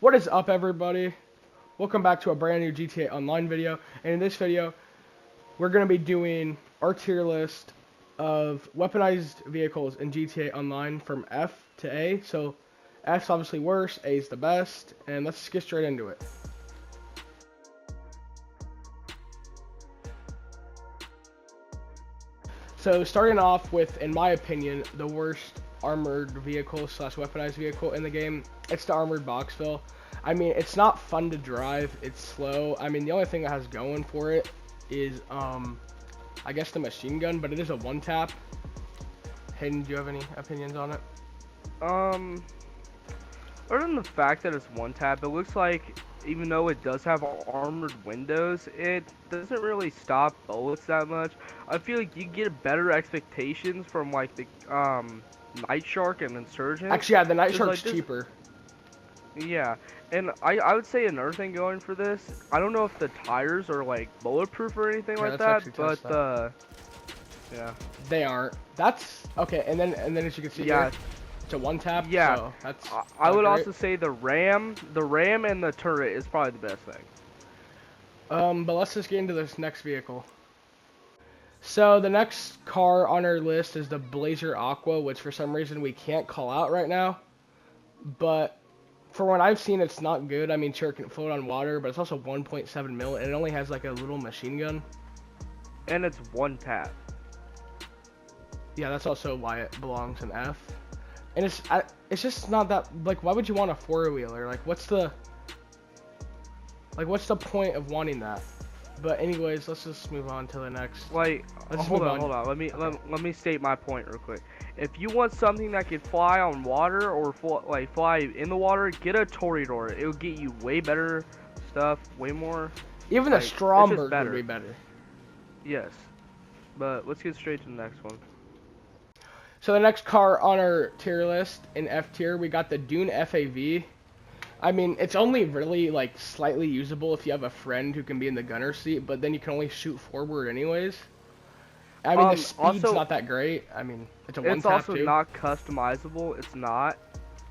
What is up, everybody? Welcome back to a brand new GTA Online video. And in this video, we're going to be doing our tier list of weaponized vehicles in GTA Online from F to A. So F's obviously worse, A is the best, and let's get straight into it. So starting off with, in my opinion, the worst armored vehicle slash weaponized vehicle in the game, it's the armored Boxville. I mean, it's not fun to drive, it's slow. I mean, the only thing it has going for it is, I guess the machine gun, but it is a one-tap. Hayden, do you have any opinions on it? Other than the fact that it's one tap, it looks like even though it does have armored windows, it doesn't really stop bullets that much. I feel like you get better expectations from like the Night Shark and Insurgent. Actually, yeah, the Night Shark's like, cheaper. Yeah, and I would say another thing going for this, I don't know if the tires are like bulletproof or anything like that, but yeah. They aren't. That's okay, and then as you can see here, it's a one tap. Yeah, so that's I would great. also say the RAM and the turret is probably the best thing. But let's just get into this next vehicle. So the next car on our list is the Blazer Aqua, which for some reason we can't call out right now. But for what I've seen, it's not good. I mean, sure, it can float on water, but it's also 1.7 mil, and it only has like a little machine gun. And it's one tap. Yeah, that's also why it belongs in F. And it's just not that, like, why would you want a four-wheeler? Like, what's the point of wanting that? But anyways, let's just move on to the next. Like, hold on. Let me state my point real quick. If you want something that can fly on water or fly in the water, get a Toreador. It'll get you way better stuff, way more. Even a Stromberg would be better. Yes, but let's get straight to the next one. So the next car on our tier list in F tier, we got the Dune FAV. I mean, it's only really like slightly usable if you have a friend who can be in the gunner seat, but then you can only shoot forward anyways. I mean, the speed's also not that great. I mean, it's a one tap too. It's also not customizable. It's not.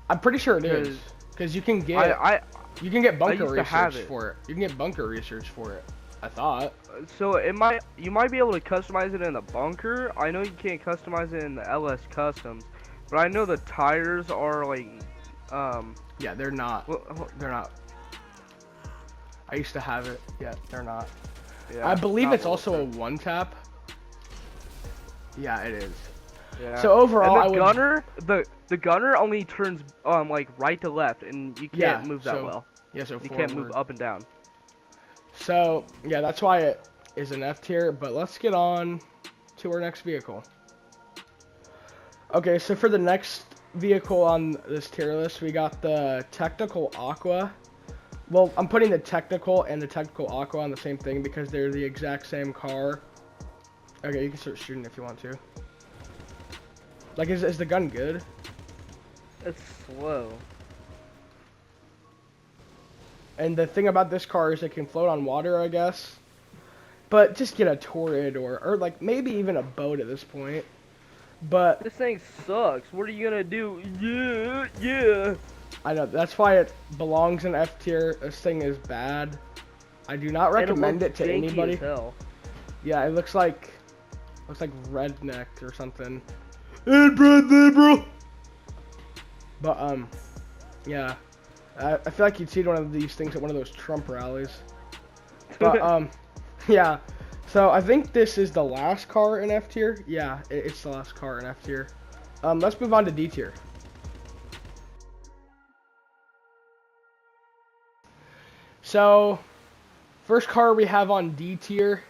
I'm pretty sure it is, because you can get you can get bunker research for it. You can get bunker research for it, I thought. So you might be able to customize it in the bunker. I know you can't customize it in the LS customs, but I know the tires are like yeah, they're not. They're not. I used to have it. Yeah, they're not. Yeah, I believe it's also a one tap. Yeah, it is. Yeah. So overall, and the gunner only turns like right to left, and you can't move that well. Yeah, so you can't move up and down. So yeah, that's why it is an F tier. But let's get on to our next vehicle. Okay, so for the next vehicle on this tier list, we got the Technical Aqua. Well, I'm putting the Technical and the Technical Aqua on the same thing because they're the exact same car. Okay, you can start shooting if you want to. Like, is the gun good? It's slow. And the thing about this car is it can float on water, I guess. But just get a Toreador, or like maybe even a boat at this point. But this thing sucks. What are you gonna do? Yeah. I know, that's why it belongs in F tier. This thing is bad. I do not recommend it to anybody. As hell. Yeah, it looks like redneck or something. Hey, bro. But yeah, I feel like you'd see one of these things at one of those Trump rallies. But yeah. So I think this is the last car in F tier. Yeah, it's the last car in F tier. Let's move on to D tier. So, first car we have on D tier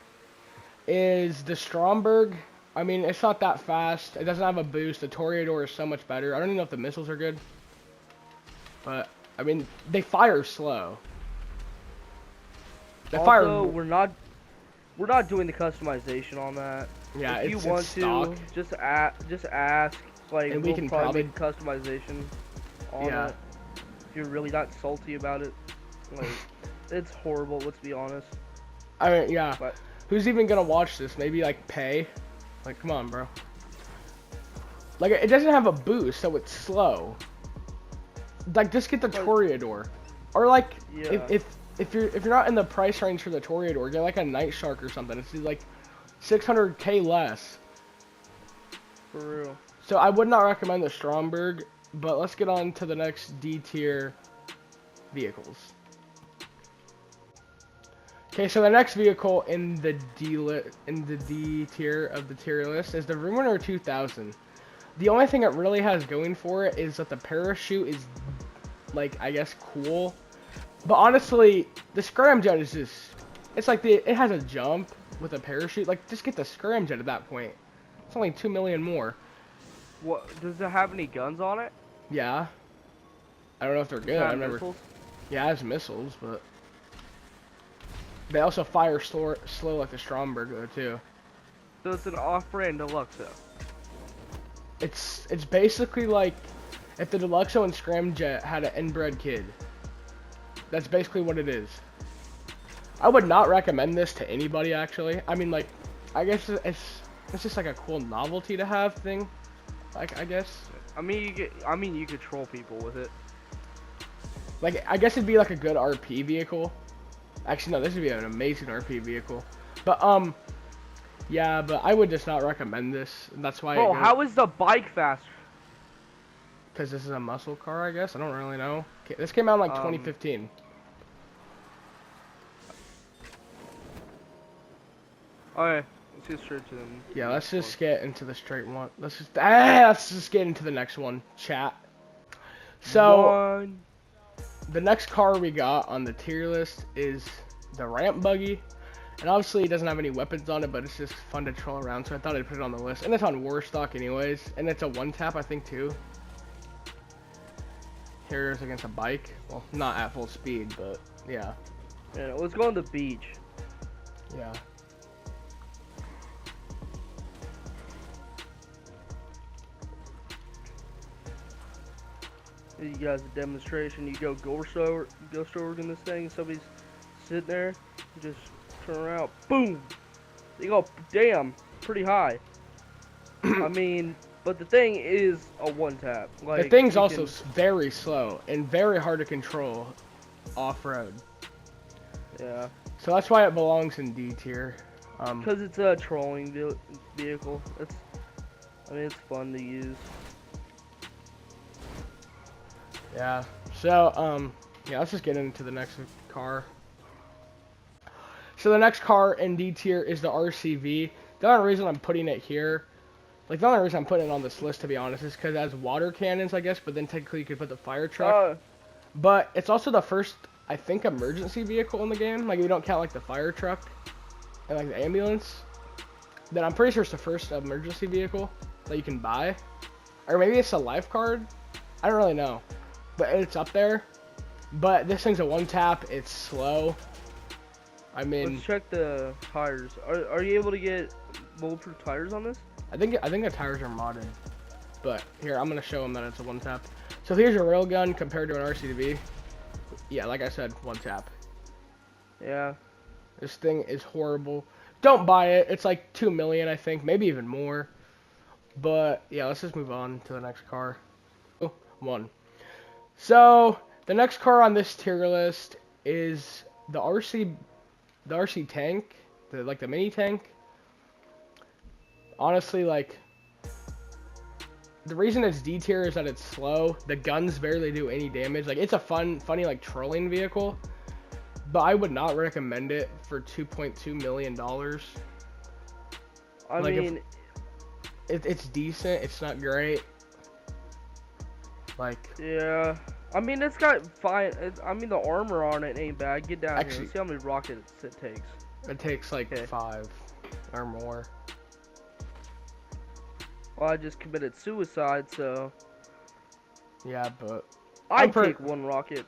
is the Stromberg. I mean, it's not that fast. It doesn't have a boost. The Toreador is so much better. I don't even know if the missiles are good. But, I mean, they fire slow. We're not doing the customization on that. Yeah, if you want to, just ask. Like, and we can probably make customization on it. If you're really not salty about it, like, it's horrible. Let's be honest. I mean, yeah. But who's even gonna watch this? Maybe like pay. Like, come on, bro. Like, it doesn't have a boost, so it's slow. Like, just get the Toreador. Or like, Yeah. if you're not in the price range for the Toreador, get like a Night Shark or something. It's like 600K less. For real. So I would not recommend the Stromberg, but let's get on to the next D tier vehicles. Okay, so the next vehicle in the D tier of the tier list is the Ruiner 2000. The only thing it really has going for it is that the parachute is, like, I guess cool. But honestly, the scramjet is just, it's like it has a jump with a parachute. Like, just get the scramjet at that point. It's only 2 million more. What, does it have any guns on it? Yeah. I don't know if they're good. I've never. Missiles? Yeah, it has missiles, but they also fire slow like the Stromberg though too. So it's an off-brand Deluxo. It's basically like if the Deluxo and Scramjet had an inbred kid. That's basically what it is. I would not recommend this to anybody actually. I mean, like, I guess it's just like a cool novelty to have thing. Like, I guess. I mean, you could troll people with it. Like, I guess it'd be like a good RP vehicle. Actually, no, this would be an amazing RP vehicle. But, yeah, but I would just not recommend this. And that's why. Bro, how is the bike faster? Because this is a muscle car, I guess. I don't really know. Okay, this came out in like 2015. Alright, let's get straight to them. Yeah, let's just get into the straight one. Let's just get into the next one, chat. So, the next car we got on the tier list is the ramp buggy. And obviously it doesn't have any weapons on it, but it's just fun to troll around, so I thought I'd put it on the list. And it's on war stock anyways, and it's a one tap, I think, too. Here it is against a bike. Well, not at full speed, but yeah. Yeah, let's go on the beach. Yeah. You guys a demonstration. You go ghost over in this thing. Somebody's sitting there. You just turn around. Boom. You go. Damn. Pretty high. I mean, but the thing is a one tap. Like, the thing's also very slow and very hard to control off road. Yeah. So that's why it belongs in D tier. Because it's a trolling vehicle. I mean, it's fun to use. Yeah. So, yeah, let's just get into the next car. So the next car in D tier is the RCV. The only reason I'm putting it here, like the only reason I'm putting it on this list, to be honest, is because it has water cannons, I guess, but then technically you could put the fire truck. But it's also the first, I think, emergency vehicle in the game. Like, if you don't count, like, the fire truck and, like, the ambulance, then I'm pretty sure it's the first emergency vehicle that you can buy. Or maybe it's a life card. I don't really know. But it's up there. But this thing's a one tap. It's slow. I mean, let's check the tires. Are you able to get bulletproof tires on this? I think the tires are modded. But here, I'm gonna show them that it's a one tap. So here's your railgun compared to an RCV. Yeah, like I said, one tap. Yeah. This thing is horrible. Don't buy it. It's like 2 million, I think, maybe even more. But yeah, let's just move on to the next car. Oh, one. So the next car on this tier list is the RC tank, the mini tank. Honestly, like, the reason it's D tier is that it's slow. The guns barely do any damage. Like, it's a funny like trolling vehicle, but I would not recommend it for $2.2 million. I mean, it's decent. It's not great. Like, yeah. I mean, it's got fine. I mean, the armor on it ain't bad. Get down actually, here. Let's see how many rockets it takes. It takes like 5 or more. Well, I just committed suicide, so. Yeah, but I take 1 rocket.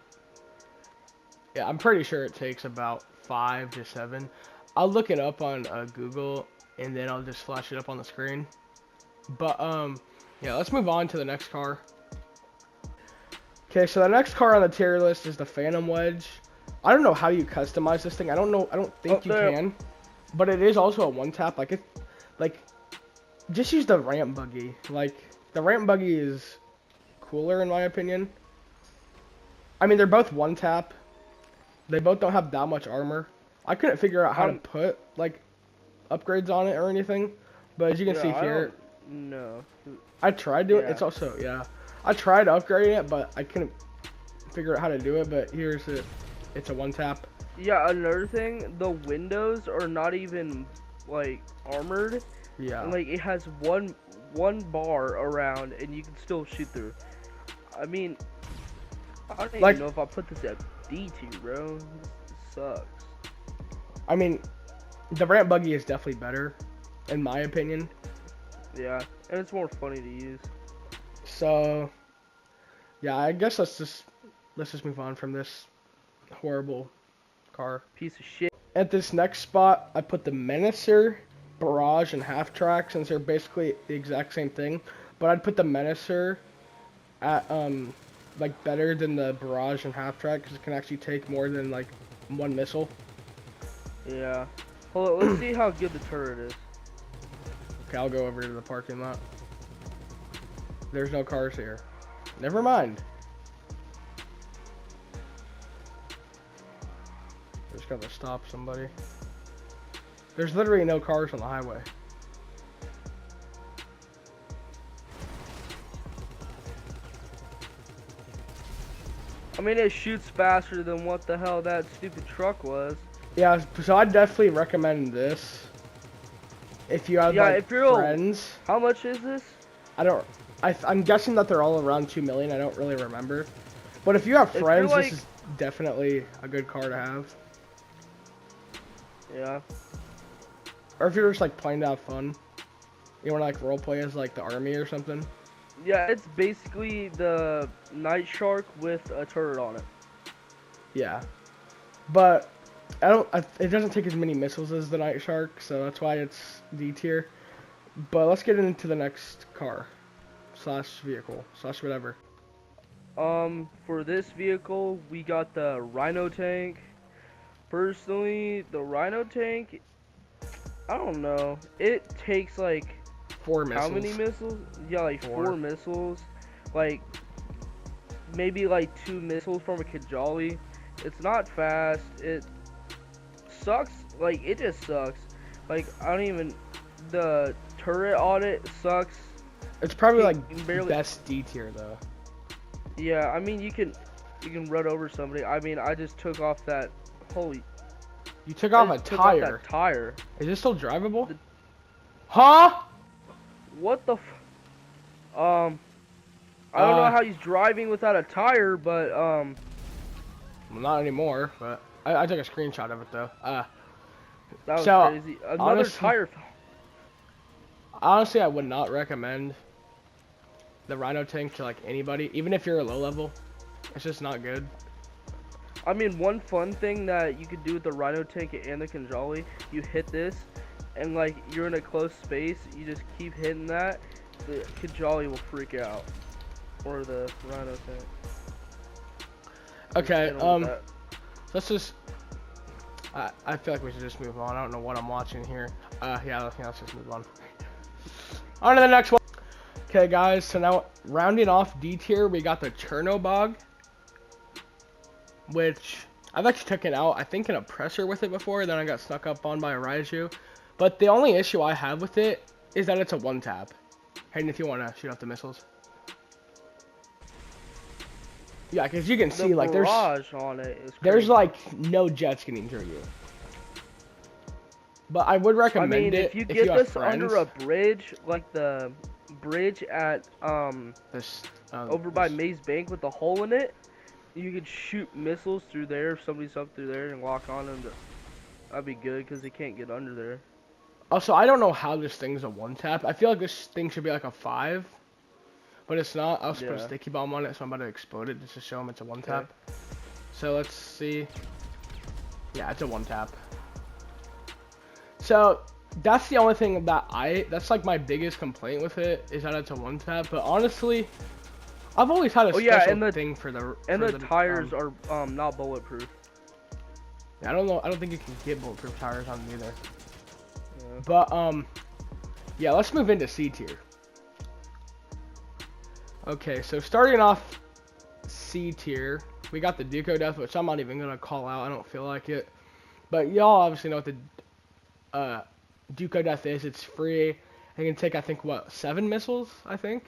Yeah, I'm pretty sure it takes about 5 to 7. I'll look it up on Google, and then I'll just flash it up on the screen. But yeah, let's move on to the next car. Okay, so the next car on the tier list is the Phantom Wedge. I don't know how you customize this thing. I don't think you can. But it is also a one tap. Like, just use the ramp buggy. Like, the ramp buggy is cooler in my opinion. I mean, they're both one tap. They both don't have that much armor. I couldn't figure out how to put like upgrades on it or anything, but as you can see here, no. I tried doing. It's also I tried upgrading it, but I couldn't figure out how to do it. But here's it. It's a one tap. Yeah, another thing, the windows are not even like armored. Yeah. And, like it has one bar around, and you can still shoot through. I mean, I don't even know if I put this at D tier, bro. This sucks. I mean, the ramp buggy is definitely better, in my opinion. Yeah, and it's more funny to use. So, yeah, I guess let's just move on from this horrible car. Piece of shit. At this next spot, I put the Menacer, Barrage, and Half Track, since they're basically the exact same thing. But I'd put the Menacer at like better than the Barrage and Half Track because it can actually take more than like one missile. Yeah. Hold on, let's see how good the turret is. Okay, I'll go over to the parking lot. There's no cars here. Never mind. Just gotta stop somebody. There's literally no cars on the highway. I mean, it shoots faster than what the hell that stupid truck was. Yeah, so I'd definitely recommend this. If you have like, if you're friends. How much is this? I'm guessing that they're all around 2 million. I don't really remember. But if you have friends, like, this is definitely a good car to have. Yeah. Or if you're just like playing to have fun. You wanna like roleplay as like the army or something. Yeah, it's basically the Night Shark with a turret on it. Yeah. But it doesn't take as many missiles as the Night Shark, so that's why it's D tier. But let's get into the next car. / vehicle / whatever. For this vehicle, we got the Rhino tank. Personally, the Rhino tank, I don't know. It takes like 4 missiles. How many missiles? Yeah, like 4 missiles. Like maybe like 2 missiles from a Kajali. It's not fast. It sucks. Like it just sucks. Like I don't even. The turret on it sucks. It's probably like best D tier though. Yeah, I mean you can run over somebody. I mean I just took off that. Holy. You took off a tire. Off that tire. Is it still drivable? Huh? What the? I don't know how he's driving without a tire, but well, not anymore. But I took a screenshot of it though. That was crazy. Another tire. Honestly, I would not recommend the Rhino tank to like anybody, even if you're a low level. It's just not good. I mean, one fun thing that you could do with the Rhino tank and the Kajali, you hit this, and like you're in a close space, you just keep hitting that, the Kajali will freak out, or the Rhino tank. Okay, let's just. I feel like we should just move on. I don't know what I'm watching here. Yeah, let's just move on. On to the next one. Okay, guys. So now rounding off D tier, we got the Chernobog, which I've actually taken out, I think, in a presser with it before. Then I got snuck up on by a Raiju. But the only issue I have with it is that it's a one tap. Hayden, if you want to shoot off the missiles. Yeah, because you can see like there's on it is there's like no jets getting through you. But I would recommend it if you get this under a bridge, like the bridge at over by Maze Bank with the hole in it, you could shoot missiles through there if somebody's up through there and lock on them. That'd be good because they can't get under there. Also, I don't know how this thing's a one tap. I feel like this thing should be like a 5, but it's not. I was supposed to sticky bomb on it, so I'm about to explode it just to show them it's a one tap. So let's see. Yeah, it's a one tap. So that's the only thing that that's like my biggest complaint with it, is that it's a one tap. But honestly, I've always had a special thing for the tires are not bulletproof. Yeah, I don't know. I don't think you can get bulletproof tires on them either. Yeah. But yeah, let's move into C tier. Okay, so starting off C tier, we got the Duco Death, which I'm not even gonna call out. I don't feel like it. But y'all obviously know what the Duco Death is. It's free. It can take, I think, what, 7 missiles, I think?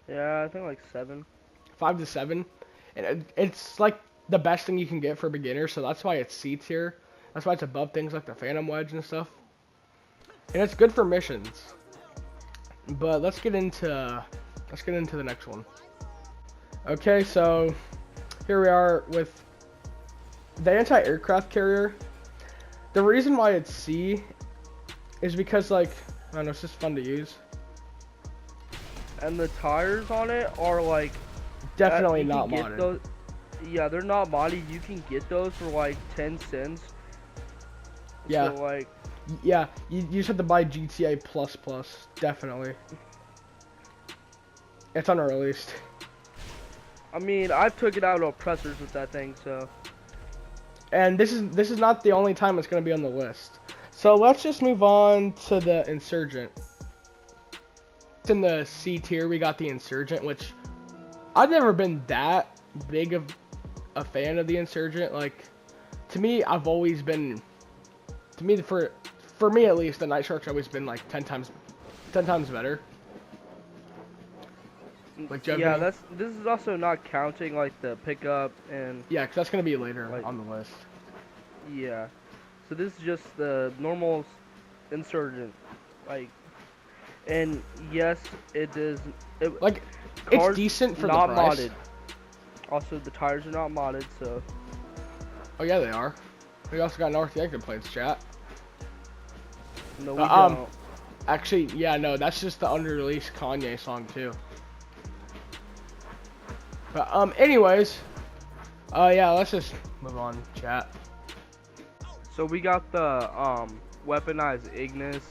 Yeah, I think like 7. 5 to 7. And it's like the best thing you can get for beginners, so that's why it's C tier. That's why it's above things like the Phantom Wedge and stuff. And it's good for missions. But let's get into the next one. Okay, so here we are with the anti-aircraft carrier. The reason why it's C is because, like, I don't know, it's just fun to use. And the tires on it are like Definitely not modded. Those, yeah, they're not modded. You can get those for like 10 cents. Yeah. So, like, yeah, you just have to buy GTA ++. Definitely. It's unreleased. I mean, I've took it out of oppressors with that thing, so. And this is not the only time it's gonna be on the list. So let's just move on to the Insurgent. In the C tier, we got the Insurgent, which I've never been that big of a fan of the Insurgent. Like, to me, I've always been, for me at least, the Night Shark's always been like 10 times better. Like, yeah, this is also not counting like the pickup and. Yeah, because that's gonna be later like, on the list. Yeah, so this is just the normal Insurgent, like, and yes, it is. Like, it's decent for the price. Not modded. Also, the tires are not modded, so. Oh yeah, they are. We also got North Yankton plates, chat. No, we don't. Actually, yeah, no, that's just the unreleased Kanye song too. But anyways, yeah, let's just move on, chat. So we got the weaponized Ignis.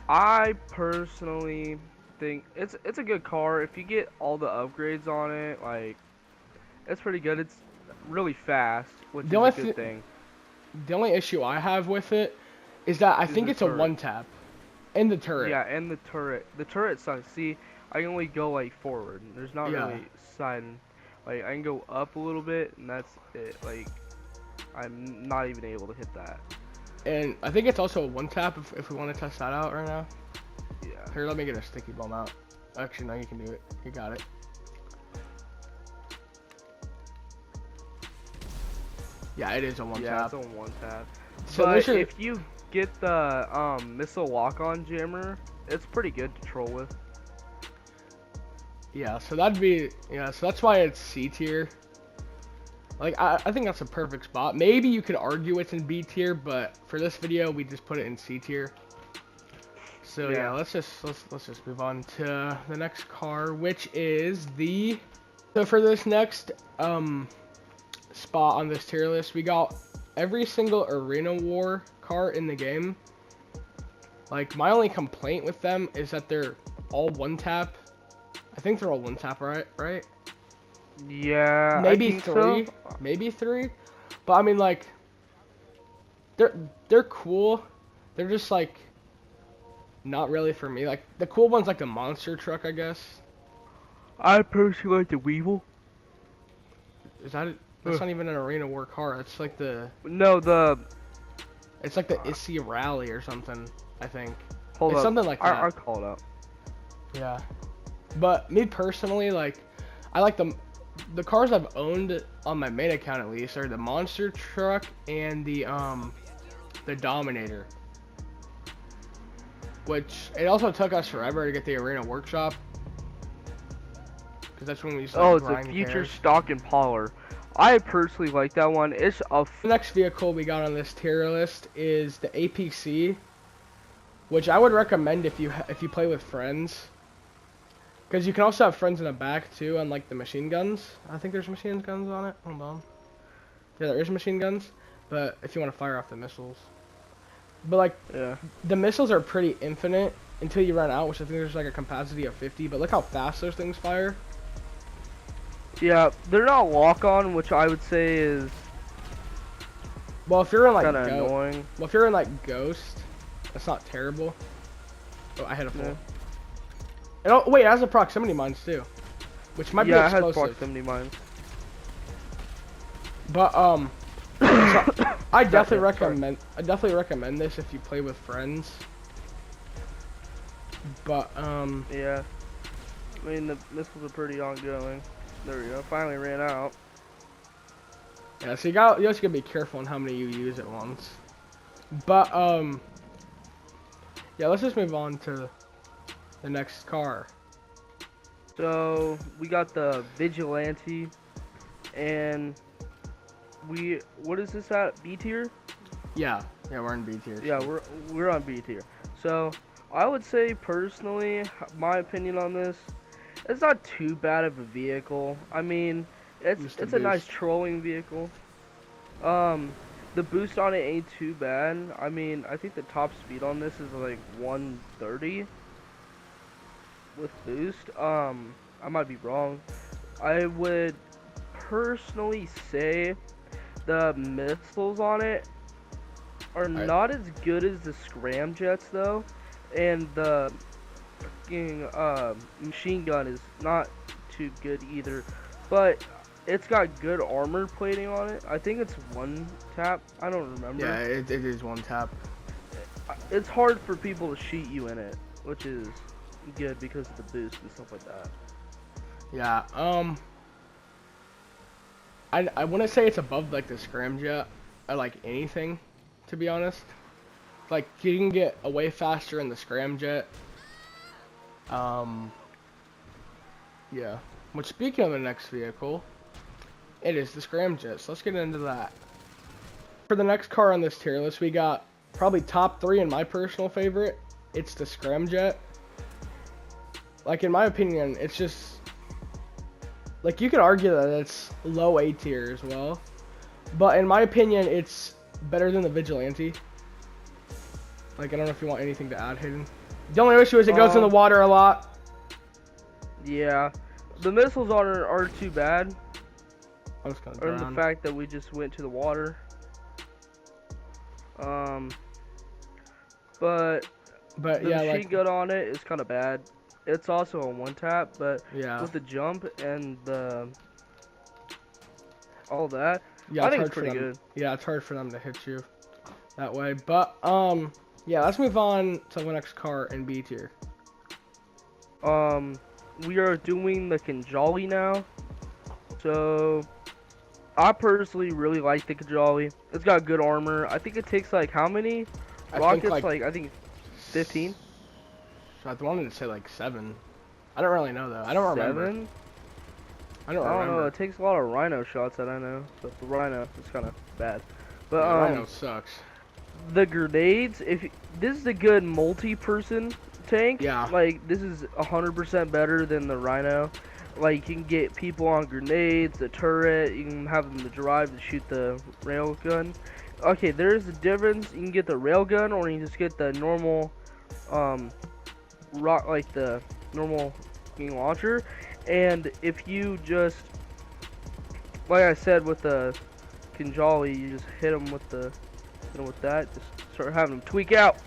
I personally think it's a good car. If you get all the upgrades on it, like, it's pretty good. It's really fast, which is a good thing. The only issue I have with it is that I think it's a one tap. And the turret. Yeah, and the turret. The turret sucks. See, I can only go like forward. There's not really side. Like, I can go up a little bit, and that's it. Like, I'm not even able to hit that. And I think it's also a one tap if we want to test that out right now. Yeah. Here, let me get a sticky bomb out. Actually, no, you can do it. You got it. Yeah, it is a one tap. Yeah, it's a one tap. So but if you get the missile lock-on jammer, it's pretty good to troll with. Yeah, so that'd be, yeah, so that's why it's C tier. Like, I think that's a perfect spot. Maybe you could argue it's in B tier, but for this video, we just put it in C tier. So yeah, let's just move on to the next car, which is the. So for this next spot on this tier list, we got every single Arena War car in the game. Like, my only complaint with them is that they're all one tap. I think they're all one tap, right? Yeah, maybe I think 3, so. maybe 3. But I mean, like, they're cool. They're just like not really for me. Like, the cool one's like the monster truck, I guess. I personally like the Weevil. Is that it? That's not even an Arena War car. It's like the. No, It's like the Issy Rally or something. I think. Hold it's up. Something like that. I'll call it out. Yeah. But me personally, like, I like the cars I've owned on my main account at least are the monster truck and the Dominator. Which it also took us forever to get the Arena Workshop. Because that's when we used to it's a future stock Impaler. I personally like that one. It's a. The next vehicle we got on this tier list is the APC, which I would recommend if you play with friends. Because you can also have friends in the back too, unlike the machine guns. I think there's machine guns on it. Hold on. Yeah, there is machine guns, but if you want to fire off the missiles. But like, yeah, the missiles are pretty infinite until you run out, which I think there's like a capacity of 50. But look how fast those things fire. Yeah, they're not lock-on, which I would say is. Well, if you're in like annoying. Well, if you're in like Ghost, that's not terrible. Oh, I hit a full. Yeah. And, oh wait, it has a proximity mines too, which might be explosive. Yeah, it has proximity mines. But so I definitely Gotcha, recommend this if you play with friends. But yeah. I mean, the missiles are pretty ongoing. There we go. Finally ran out. yeah, so you also gotta be careful on how many you use at once. But yeah, let's just move on to the next car. So we got the Vigilante, and what is this at? B tier? Yeah, we're in B tier. Yeah, we're on B tier. So I would say personally, my opinion on this, it's not too bad of a vehicle. I mean, Use the it's a nice boost. trolling vehicle. Um, the boost on it ain't too bad. I mean, I think the top speed on this is like 130 with boost. I might be wrong. I would personally say the missiles on it are not as good as the scramjets though, and the fucking machine gun is not too good either. But it's got good armor plating on it. I think it's one tap. I don't remember. Yeah, it is one tap. It's hard for people to shoot you in it, which is good because of the boost and stuff like that. Yeah, I wouldn't say it's above like the scramjet or like anything, to be honest. Like you can get away faster in the scramjet. Yeah. Which, speaking of the next vehicle, it is the scramjet. So let's get into that. For the next car on this tier list, we got probably top 3 in my personal favorite. It's the scramjet. Like in my opinion, it's just like you could argue that it's low A tier as well, but in my opinion, it's better than the Vigilante. Like I don't know if you want anything to add, Hayden. The only issue is it goes in the water a lot. Yeah, the missiles aren't too bad. I was gonna Or drown. the fact that we just went to the water. But But the yeah, machine like gun on it is kind of bad. It's also a one tap, but yeah, with the jump and all that, yeah, I it's think hard it's for pretty them. good. Yeah, it's hard for them to hit you that way. But yeah, let's move on to the next car in B tier. We are doing the Kinjali now. So I personally really like the Kinjali. It's got good armor. I think it takes like how many rockets? I think 15. So I wanted to say like 7. I don't really know though. I don't remember. 7? I don't I don't remember. know. It takes a lot of Rhino shots that I know. So the Rhino is kind of bad. But Yeah, Rhino sucks. the grenades. This is a good multi-person tank. Yeah. Like this is 100% better than the Rhino. Like you can get people on grenades, the turret. You can have them to drive to shoot the railgun. Okay, there's a difference. You can get the railgun, or you can just get the normal, like the normal launcher. And if you just, like I said, with the Kinjali, you just hit them with that. Just start having them tweak out.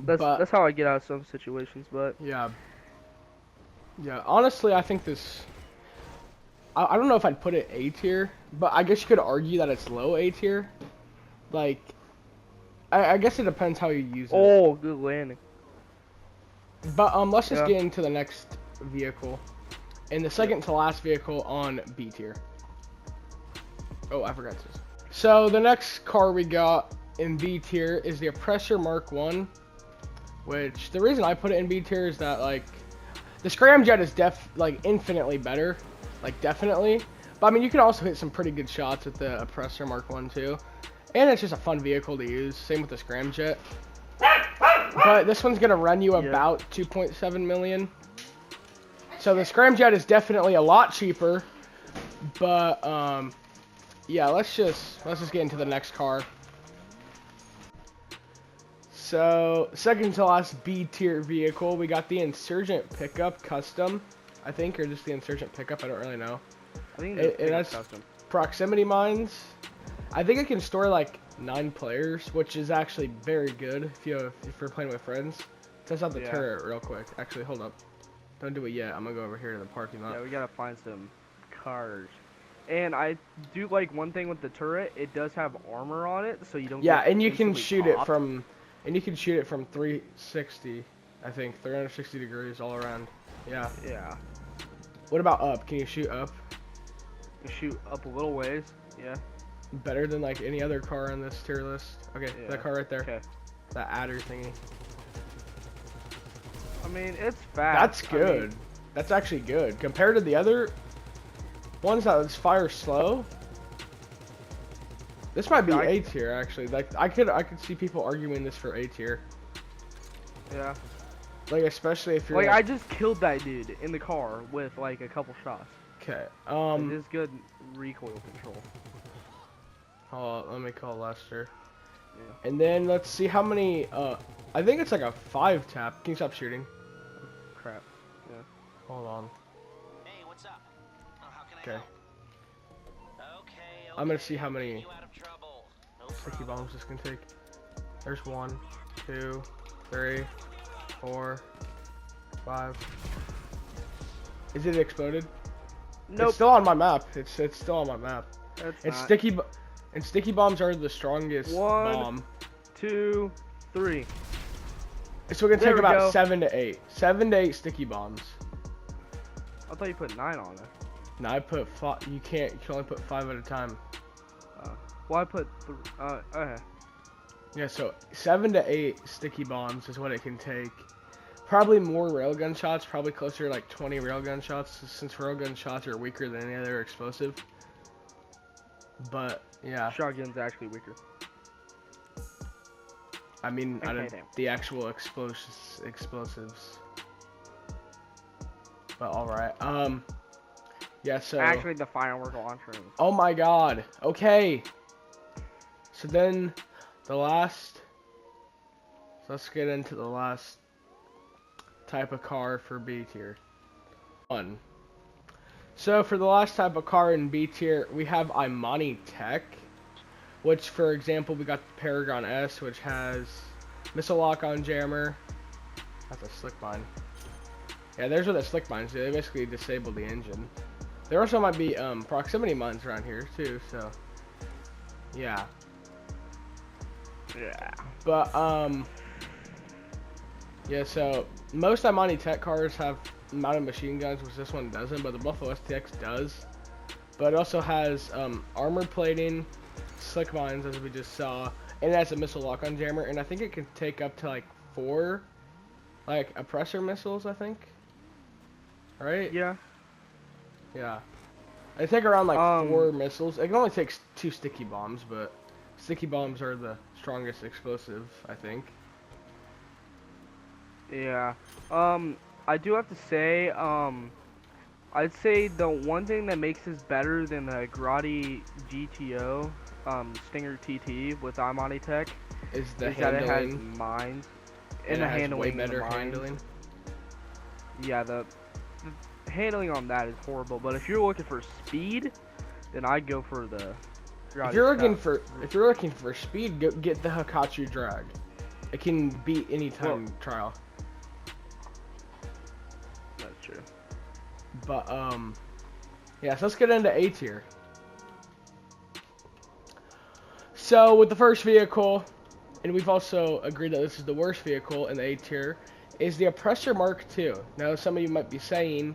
That's how I get out of some situations. But yeah, honestly, I think this. I don't know if I'd put it A tier, but I guess you could argue that it's low A tier. Like, I guess it depends how you use it. Oh, good landing. But let's just get into the next vehicle, and the second to last vehicle on B tier. Oh, I forgot this. So the next car we got in B tier is the Oppressor Mark 1, which the reason I put it in B tier is that like the scramjet is infinitely better, like definitely. But I mean you can also hit some pretty good shots with the Oppressor Mark 1 too. And it's just a fun vehicle to use, same with the scramjet. But this one's gonna run you about 2.7 million. So the scramjet is definitely a lot cheaper. But yeah, let's just get into the next car. So second to last B tier vehicle, we got the Insurgent Pickup Custom, I think, or just the Insurgent Pickup. I don't really know. I think it has custom proximity mines. I think it can store like 9 players, which is actually very good if you're playing with friends. Test out the turret real quick. Actually, hold up. Don't do it yet. I'm gonna go over here to the parking lot. Yeah, we gotta find some cars. And I do like one thing with the turret. It does have armor on it, so you don't Yeah, get and you can instantly shoot it popped. from, 360. I think 360 degrees all around. Yeah. Yeah. What about up? Can you shoot up? You shoot up a little ways. Yeah. Better than like any other car on this tier list. Okay, Yeah. that car right there. Okay. That adder thingy. I mean, it's fast. That's good. I mean, That's actually good compared to the other ones that fire slow. This might be A tier actually. Like I could see people arguing this for A tier. yeah. Like especially if you're Like I just killed that dude in the car with like a couple shots. okay. It is good recoil control. Hold on, let me call Lester. Yeah. And then let's see how many. I think it's like a 5 tap. Can you stop shooting? Crap. Yeah. Hold on. Hey, what's up? Oh, how can I Okay. help? Okay, I'm gonna see how many you out of trouble. No sticky problem. bombs this can take. There's 1, 2, 3, 4, 5. Is it exploded? Nope. It's still on my map. It's still on my map. That's It's not. sticky bombs are the strongest 1, bomb. 2, 3. So we're gonna There take we about go. 7 to 8. 7 to 8 sticky bombs. I thought you put 9 on it. Now I put 5. You can only put 5 at a time. Well, I put 3. Okay. Yeah, so 7 to 8 sticky bombs is what it can take. Probably more railgun shots, probably closer to like 20 railgun shots, since railgun shots are weaker than any other explosive. But yeah, Shotgun's actually weaker. I mean, out of Okay, damn. the actual explosives. But all right, yeah. So Actually, the firework launcher. oh my God. Okay. So then, the last. So let's get into the last type of car for B tier. 1. So for the last type of car in B tier, we have Imani Tech, which, for example, we got the Paragon S, which has missile lock-on jammer. That's a slick mine. Yeah, there's what the slick mines do. They basically disable the engine. There also might be proximity mines around here too. So yeah. Yeah. But yeah. So most Imani Tech cars have mounted machine guns, which this one doesn't, but the Buffalo STX does. But it also has armor plating, slick mines, as we just saw, and it has a missile lock-on jammer, and I think it can take up to like 4, like oppressor missiles, I think. Right? Yeah. Yeah. They take around like 4 missiles. It can only take 2 sticky bombs, but sticky bombs are the strongest explosive, I think. Yeah. I do have to say, I'd say the one thing that makes this better than the Grotti GTO, Stinger TT with Imani Tech Is the is that it has handling, mines and and it the has handling. way of the better mines. handling. Yeah, the handling on that is horrible. But if you're looking for speed, then I'd go for the. If you're looking for speed, get the Hakachu drag. It can beat any time trial. That's true. But yeah. So let's get into A tier. So with the first vehicle, and we've also agreed that this is the worst vehicle in the A tier, is the Oppressor Mark II. Now some of you might be saying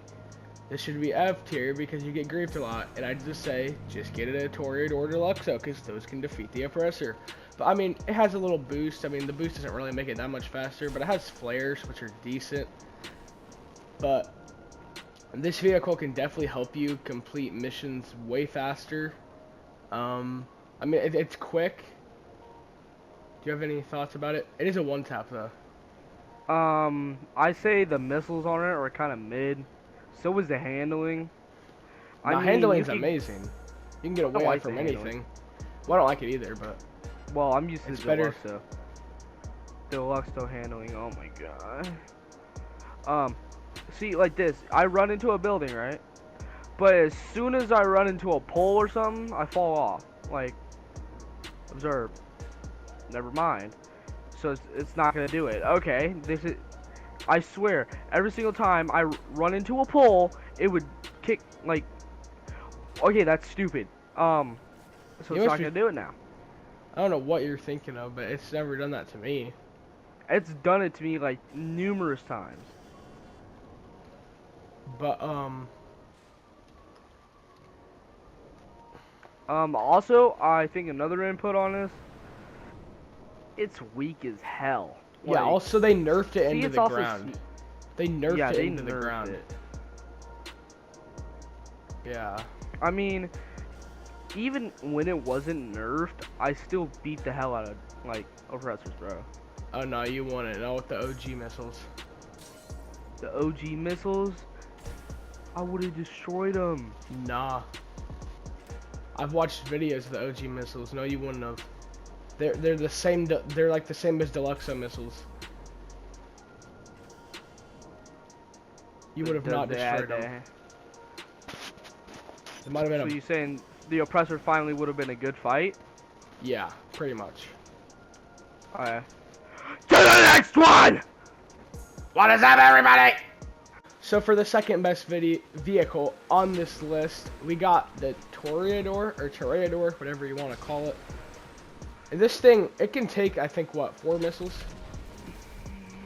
this should be F tier because you get griefed a lot, and I just say just get it a Toread or Deluxo because those can defeat the Oppressor. But I mean, it has a little boost. I mean, the boost doesn't really make it that much faster, but it has flares, which are decent. But this vehicle can definitely help you complete missions way faster. I mean, it's quick. Do you have any thoughts about it? It is a one-tap, though. I say the missiles on it are kind of mid. So is the handling. The handling's amazing. You can get away like from the handling. anything. Well, I don't like it either, but Well, I'm used to it's the better. Deluxo. Deluxo handling, oh my god. See, like this, I run into a building, right? But as soon as I run into a pole or something, I fall off. Like, observe. Never mind. So it's not gonna do it. Okay, this is I swear, every single time I run into a pole, it would kick, like, okay, that's stupid. So it's You not must be- gonna do it now. I don't know what you're thinking of, but it's never done that to me. It's done it to me, like, numerous times. But, Also, I think another input on this, it's weak as hell. yeah, Like, also they nerfed it see, into it's the also ground. They nerfed yeah, it they into the nerfed ground. it. Yeah. I mean, even when it wasn't nerfed, I still beat the hell out of, like, oppressors, bro. Oh no, you won it. Not with the OG missiles. The OG missiles, I would have destroyed them. Nah. I've watched videos of the OG missiles. No, you wouldn't have. They're the same. They're like the same as Deluxo missiles. You would have not destroyed them. It might have been So a you saying the oppressor finally would have been a good fight? yeah, pretty much. Alright. To the next one! What is up, everybody? So for the second best vehicle on this list, we got the Toreador, or Toreador, whatever you want to call it. And this thing, it can take, I think, what, 4 missiles?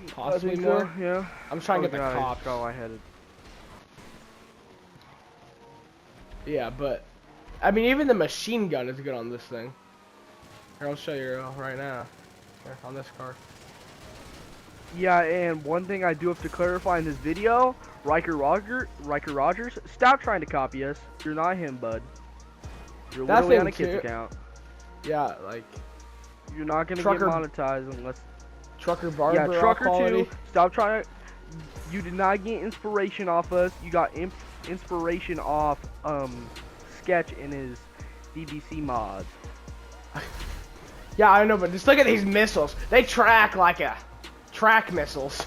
Possibly more? So, yeah. I'm trying to Oh get God, the I cops. just got lightheaded. Yeah, but, I mean, even the machine gun is good on this thing. Here, I'll show you right now. Here, on this car. Yeah, and one thing I do have to clarify in this video, Riker Rogers, stop trying to copy us. You're not him, bud. You're That literally on a thing kid's too. account. Yeah, like, You're not gonna Trucker- get monetized unless. Trucker Barber Yeah, Trucker quality. 2. Stop trying to. You did not get inspiration off us. You got inspiration off Sketch in his BBC mods. Yeah, I know, but just look at these missiles. They track like a track missiles.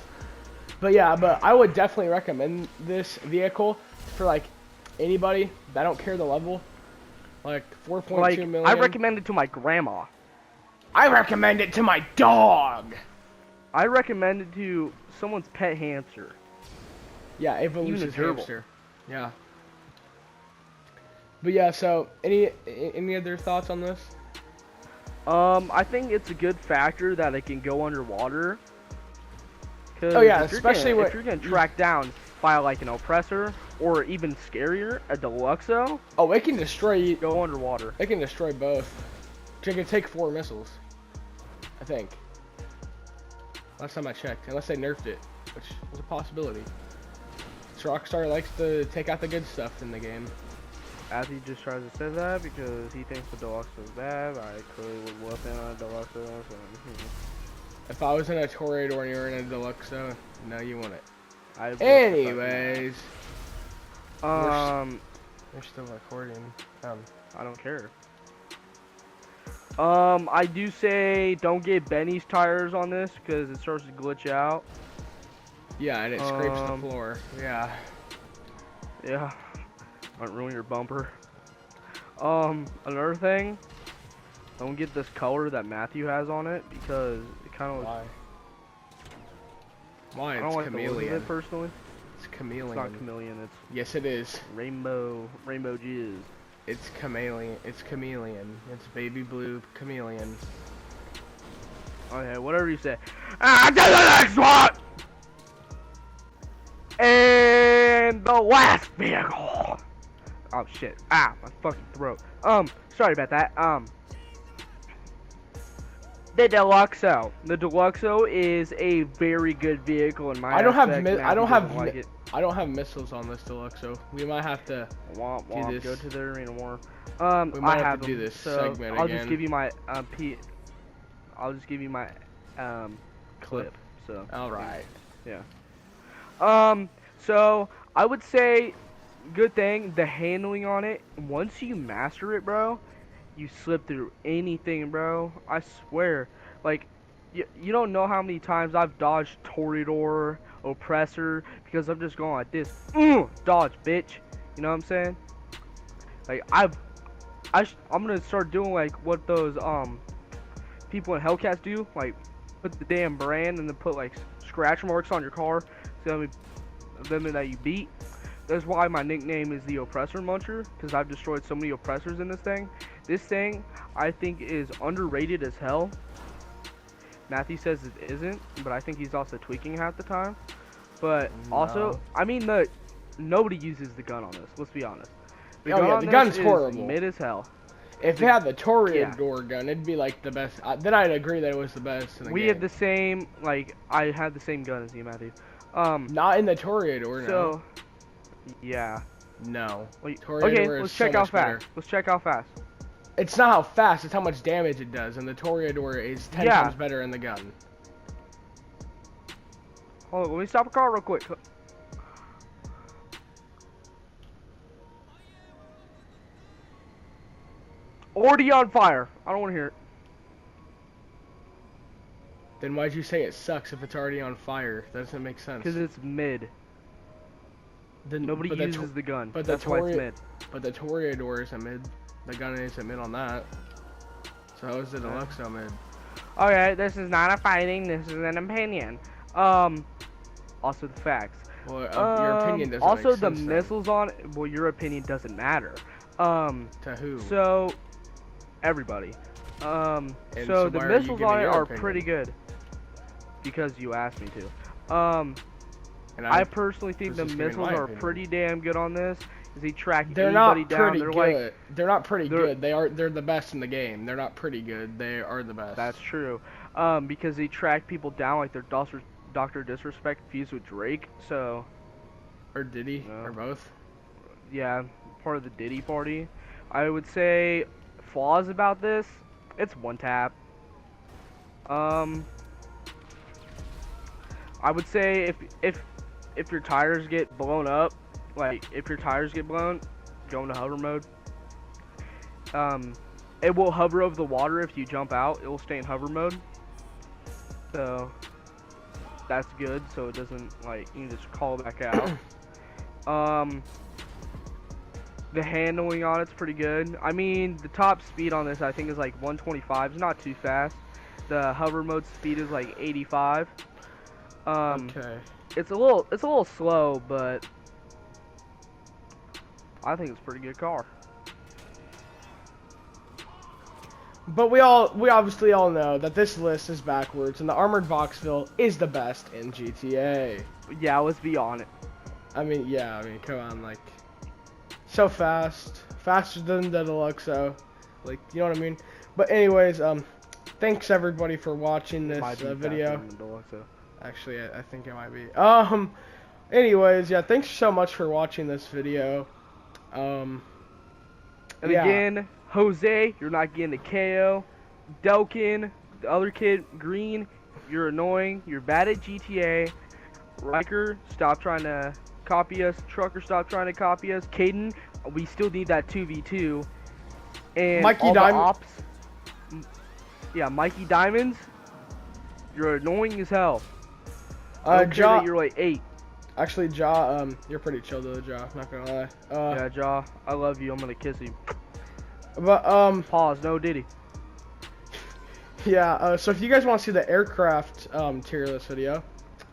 But yeah, but I would definitely recommend this vehicle for like anybody that don't care the level. Like 4.2 Like, million. I recommend it to my grandma. I recommend it to my dog. I recommend it to someone's pet hamster. Yeah, Evolution's Even a gerbil. hamster. Yeah. But yeah, so any other thoughts on this? I think it's a good factor that it can go underwater. Oh yeah, if you're especially gonna, when if you're gonna track down by like an oppressor or even scarier, a Deluxo, Oh, it can destroy. go underwater. It can destroy both. It can take 4 missiles. I think. Last time I checked, unless they nerfed it, which is a possibility. So Rockstar likes to take out the good stuff in the game. He just tries to say that because he thinks the Deluxo is bad. I clearly would whoop him on a Deluxo. So, If I was in a Toreador and you were in a Deluxo, no, you won it. I would fuck you. Anyways, Um, we're still recording. I don't care. I do say don't get Benny's tires on this because it starts to glitch out. Yeah, and it scrapes the Um, floor. Yeah. Yeah, might ruin your bumper. Another thing, don't get this color that Matthew has on it because it kind of. Why? Why? I don't It's like the look of chameleon. it personally. It's chameleon. It's not chameleon. It's Yes, it is. rainbow jizz. It's chameleon. It's chameleon. It's baby blue chameleon. Okay, whatever you say. To the next one! And the last vehicle! Oh shit. Ah, my fucking throat. Sorry about that. The Deluxo. The Deluxo is a very good vehicle in my I don't have aspect. I don't Matthew have doesn't like it. I don't have missiles on this Deluxo. We might have to. Womp do womp. this. Go to the arena war. We I might have have to do them, this so segment I'll again. just give you my I'll just give you my clip. So. All right. Yeah. So I would say, good thing the handling on it. Once you master it, bro, you slip through anything, bro. I swear. Like, you don't know how many times I've dodged Toreador, Oppressor, because I'm just going like this. Dodge, bitch. You know what I'm saying? Like, I'm gonna start doing like what those people in Hellcats do, like put the damn brand and then put like scratch marks on your car. It's gonna be them that you beat. That's why my nickname is the Oppressor Muncher, because I've destroyed so many oppressors in this thing. This thing, I think, is underrated as hell. Matthew says it isn't, but I think he's also tweaking half the time. But also, I mean, nobody uses the gun on this. Let's be honest. The gun's horrible. Mid as hell. If it had the Toreador gun, it'd be like the best. Then I'd agree that it was the best in the game. Had the same, like, I had the same gun as you, Matthew. Not in the Toreador, no. So, yeah. No. Okay, let's check how fast. Let's check how fast. It's not how fast, it's how much damage it does, and the Toreador is 10 times better in the gun. Hold on, let me stop a car real quick. Already on fire. I don't want to hear it. Then why'd you say it sucks if it's already on fire? That doesn't make sense. Because it's mid. Then nobody uses the gun. But that's why it's mid. But the Toreador isn't mid. The gun isn't mid on that. So how is the Deluxo mid? Okay, this is not a fighting. This is an opinion. Also the facts. Well, your opinion doesn't also, make sense, the then. missiles on it. Well, your opinion doesn't matter. To who? So, everybody. So the missiles on it are pretty good. Because you asked me to. And I personally think the missiles are pretty damn good on this. Because they track anybody down. They're like, they're not pretty good. They're the best in the game. They're not pretty good. They are the best. That's true. Because they track people down like they're Dr. Disrespect fused with Drake. So. Or Diddy, or both. Yeah, part of the Diddy party. I would say flaws about this. It's one tap. I would say if your tires get blown up, like if your tires get blown, go into hover mode. It will hover over the water if you jump out. It will stay in hover mode. So that's good. So it doesn't like you can just call it back out. The handling on it's pretty good. I mean, the top speed on this I think is like 125. It's not too fast. The hover mode speed is like 85. Okay. It's a little slow, but I think it's a pretty good car. But we obviously all know that this list is backwards, and the Armored Vauxhall is the best in GTA. Yeah, let's be on it. I mean, come on, like, so fast, faster than the Deluxo, like, you know what I mean? But anyways, thanks everybody for watching this video. Actually, I think it might be. Anyways, yeah, thanks so much for watching this video. And again, Jose, you're not getting the KO. Delkin, the other kid, Green, you're annoying. You're bad at GTA. Riker, stop trying to copy us. Trucker, stop trying to copy us. Caden, we still need that 2v2. And Mikey Diamond. Yeah, Mikey Diamonds, you're annoying as hell. Jaw, you're like 8. Actually, Jaw, you're pretty chill though, Jaw. Not gonna lie. Yeah, Jaw, I love you. I'm gonna kiss you. But pause. No Diddy. Yeah. So if you guys want to see the aircraft tier list video,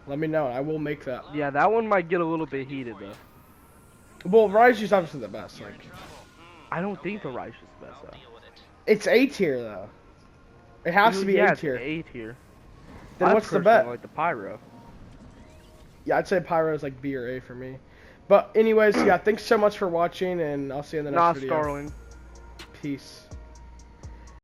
let me know. I will make that. Yeah, that one might get a little bit heated though. Well, Raiju's obviously the best. Like, I don't think the Raiju's the best though. It's A tier though. It has to be A tier. A tier. Then what's the bet? Like the Pyro. Yeah, I'd say Pyro is like B or A for me. But anyways, yeah, thanks so much for watching, and I'll see you in the next video. Starling. Peace.